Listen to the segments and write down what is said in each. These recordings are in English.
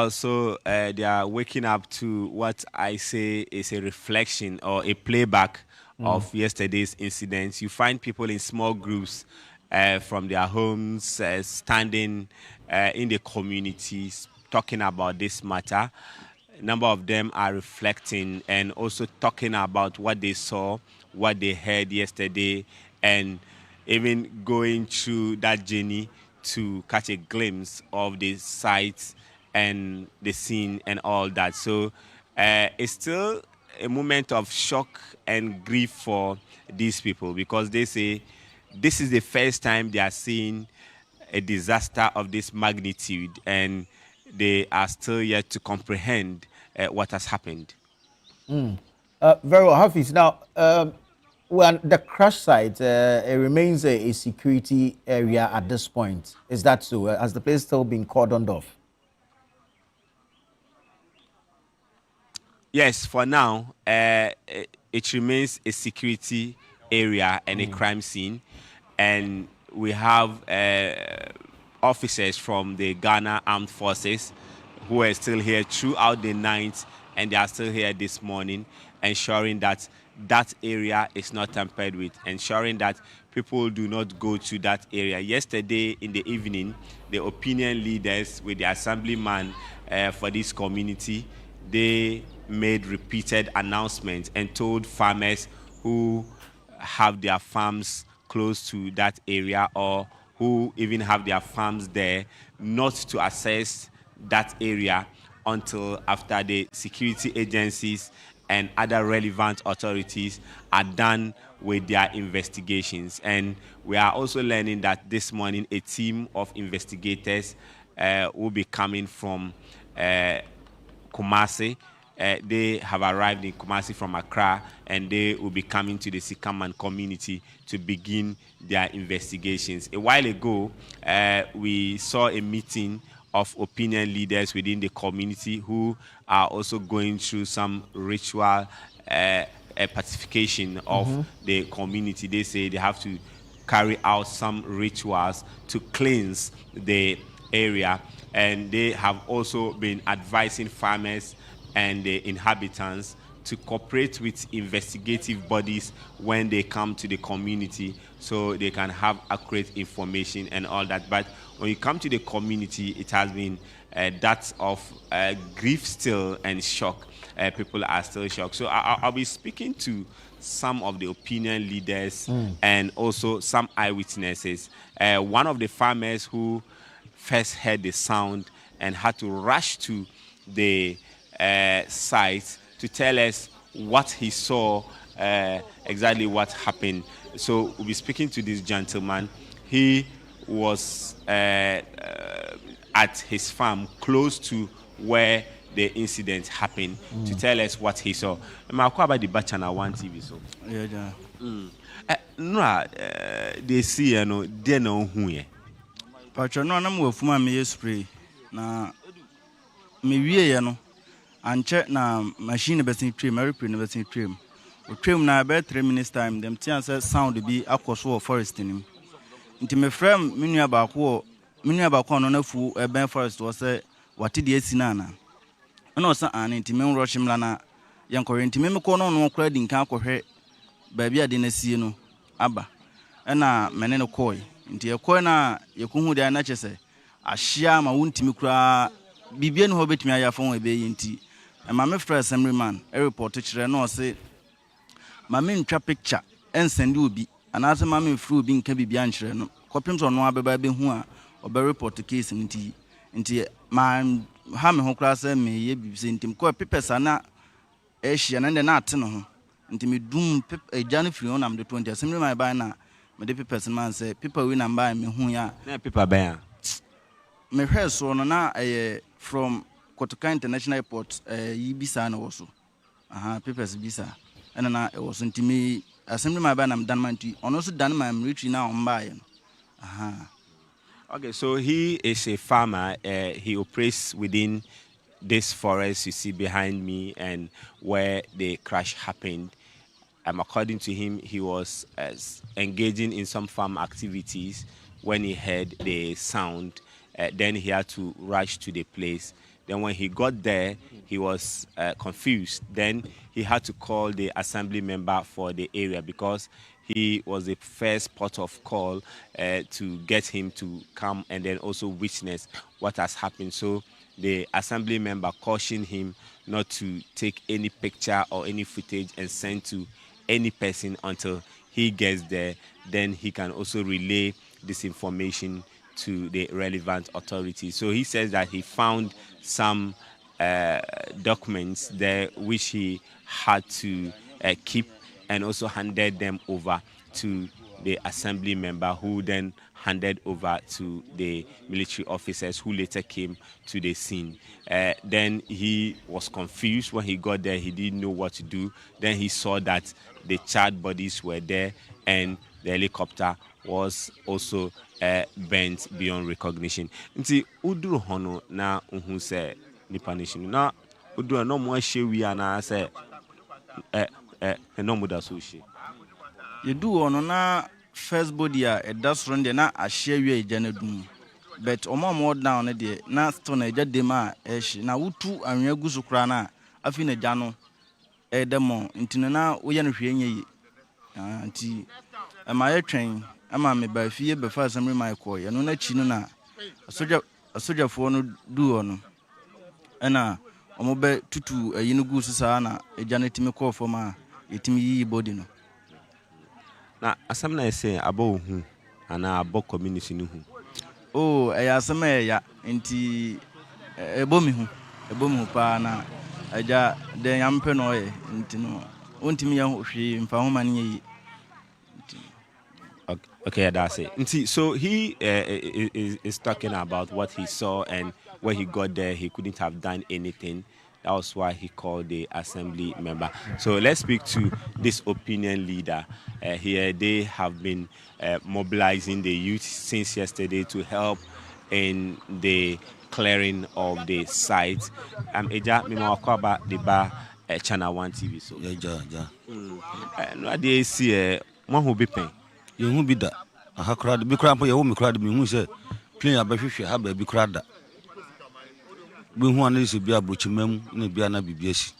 Also, they are waking up to what I say is a reflection or a playback of yesterday's incidents. You find people in small groups from their homes standing in the communities talking about this matter. A number of them are reflecting and also talking about what they saw, what they heard yesterday, and even going through that journey to catch a glimpse of the sights and the scene and all that. So it's still a moment of shock and grief for these people because they say this is the first time they are seeing a disaster of this magnitude and they are still yet to comprehend what has happened. Very well, Hafiz. Now, well, the crash site it remains a security area at this point. Is that so? Has the place still been cordoned off? Yes, for now, it remains a security area and a crime scene. And we have officers from the Ghana Armed Forces who are still here throughout the night and they are still here this morning, ensuring that that area is not tampered with, ensuring that people do not go to that area. Yesterday in the evening, the opinion leaders with the assemblyman for this community, they made repeated announcements and told farmers who have their farms close to that area or who even have their farms there not to access that area until after the security agencies and other relevant authorities are done with their investigations. And we are also learning that this morning a team of investigators will be coming from Kumasi. They have arrived in Kumasi from Accra and they will be coming to the Sikaman community to begin their investigations. A while ago, we saw a meeting of opinion leaders within the community who are also going through some ritual pacification of the community. They say they have to carry out some rituals to cleanse the area, and they have also been advising farmers and the inhabitants to cooperate with investigative bodies when they come to the community so they can have accurate information and all that. But when you come to the community, it has been that of grief still and shock. People are still shocked. So I'll be speaking to some of the opinion leaders and also some eyewitnesses. One of the farmers who first heard the sound and had to rush to the site to tell us what he saw, exactly what happened. So we'll be speaking to this gentleman. He was at his farm close to where the incident happened to tell us what he saw. I'm about the Channel One TV. So Yeah. no, they see, you know, they know who ye. But no, I'm with my spray. Na me wie no anche na machine besin trim, airplane besin trim. O trim na about 3 minutes time. Them tian say sound be akwoso forest nim. Nti me frame me nua ba ko no na fu ben forest was say wati de asina na. Na osa an nti me rush mla na yankore nti me ko no kra di nkan akwohwe ba bia de na sie no aba. Na mene no koi nti ekoi na yekuhu de na chese ahia ma wontimi kura bibia no betimi ayafon ebe yinti ma me fra assembly man e report kire no say ma me ntwa picture ensende obi anase ma me fru obi nka bibia nkire no kopim so no abeba be hu a obe report case nti ma ha me ho kura say me ye bibise ntim ko papers ana e hia na na ate no ho nti me dum eja no firi on am de 20 assembly man ba na me de papers man say paper we number me hu ya Na paper ban. me hwe so no na from Kotoka International Airport yi bisa na wo so papers bisa na e wo so ntimi assembly man ba na dan man ti ono so dan man military na on ba ye no Okay, so he is a farmer. He operates within this forest you see behind me and where the crash happened. According to him, he was engaging in some farm activities when he heard the sound. Then he had to rush to the place Then when he got there, he was confused. Then he had to call the assembly member for the area because he was the first port of call to get him to come and then also witness what has happened. So the assembly member cautioned him not to take any picture or any footage and send to any person until he gets there. Then he can also relay this information to the relevant authorities. So he says that he found some documents there which he had to keep and also handed them over to the assembly member, who then handed over to the military officers who later came to the scene. Then he was confused when he got there. He didn't know what to do. Then he saw that the charred bodies were there and the helicopter was also bent beyond recognition. Nti uduru hono na uhu se nipa nation na uduru no mo ahye wi ana se no mo da so hye. You do on na first body a that's run there na a share we janadum. But omo more down there na stone a jadema eshi na wutu anwe gusu kra na afi na jano demo ntino na wo ye no hwe nye anti ama ye twen ama me ba fie be fa asem my call ye no na chi no na soja fo no du ono na omo be tutu ayi no gusu sa na janetimi call for ma yetimi yi body no. Na asam na say abo hu ana abo community no hu. Oh, asam ya nti ebomi hu pa na aja de yampe no ye nti no ontimi ya hwe mfa ho man ye. Okay, that's it. Nti so he is talking about what he saw, and when he got there he couldn't have done anything. That was why he called the assembly member. So let's speak to this opinion leader. Here they have been mobilizing the youth since yesterday to help in the clearing of the site. Eja Mimawakwaba the bar ChannelOne TV. So ja. No dey see one who be pen. You who be that? I have cried, be cramp, you won't cry to me who said, clean up a fish, have a big crowd. We want is to be a butcher mem, and be an abuse.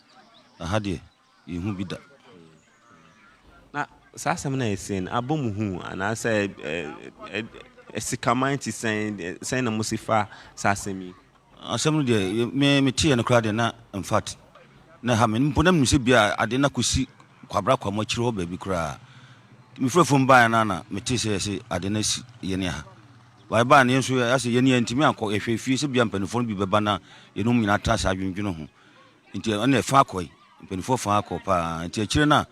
I had ye, you who be that. Now, Sassamana is saying, Abomuhu, and I said, Sikaman is saying a Musifa Sassami. Assembly, me tea and a crowd and fat. Na hamin, put them to be I did not see Quabraco much baby cry. Before from by Nana, Matisse say, I didn't see Yenia. Why by an answer as a Yenia and Timiaco, if you feel be on phone be banana, you know me not touch having you know. Until on a farquay, before Farco, until China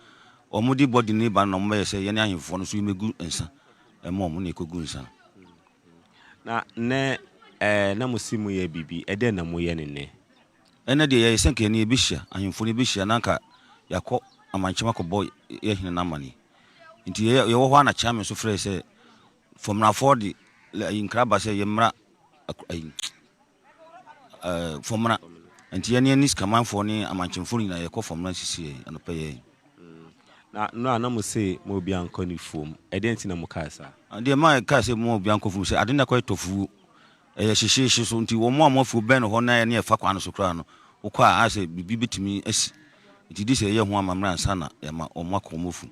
or moody body neighbor no may say Yenia in phone, so you may good answer, and more money could go son. Now, ne Namusimu ye bibi, Edena Moyenne. And a day I sank any bisha, and you fully bisha and anka, Yako, a manchamaco boy, in money. Into your one a charm so fresh from now 40 in Crabba say Yemra from and Tianianis command for me a mansion fully a call from Nancy and a pay. Now, no, I must say, Mobian Coniform, I didn't know Mukasa. And dear my Cassie more Bianco who said, I didn't quite to fool. She says until one more for Ben or near Faquano Soprano, who quite I say, be to me as it is a young woman, man, sana, or Marco Mufu.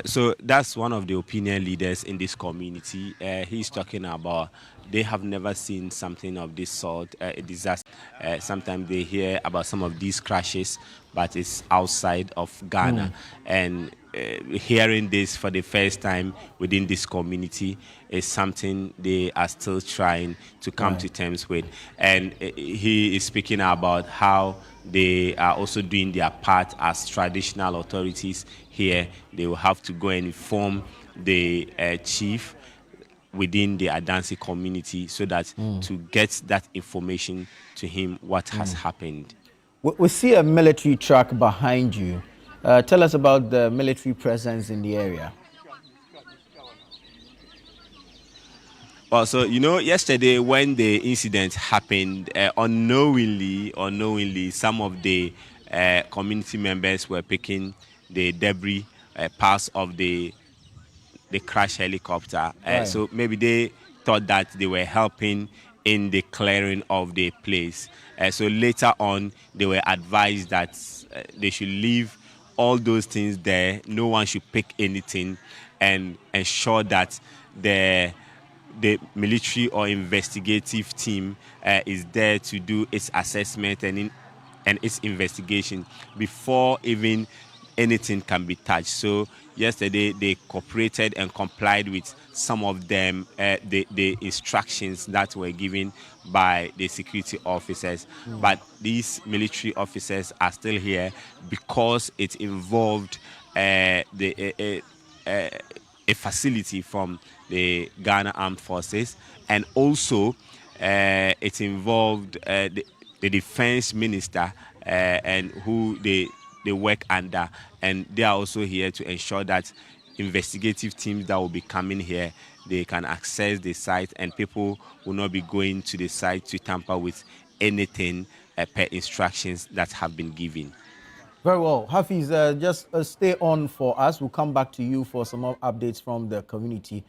So that's one of the opinion leaders in this community. He's talking about they have never seen something of this sort, a disaster. Sometimes they hear about some of these crashes, but it's outside of Ghana. And hearing this for the first time within this community is something they are still trying to come to terms with. And he is speaking about how they are also doing their part as traditional authorities here. They will have to go and inform the chief within the Adansi community so that to get that information to him what has happened. We see a military truck behind you. Tell us about the military presence in the area. Well, so, yesterday when the incident happened, unknowingly, some of the community members were picking the debris parts of the crash helicopter. So maybe they thought that they were helping in the clearing of the place. So later on, they were advised that they should leave all those things there. No one should pick anything, and ensure that the military or investigative team is there to do its assessment and its investigation before even anything can be touched. So yesterday they cooperated and complied with some of them, the instructions that were given by the security officers. But these military officers are still here because it involved a facility from the Ghana Armed Forces, and also it involved the defense minister and who they work under, and they are also here to ensure that investigative teams that will be coming here, they can access the site and people will not be going to the site to tamper with anything per instructions that have been given. Very well. Hafiz, just stay on for us. We'll come back to you for some more updates from the community.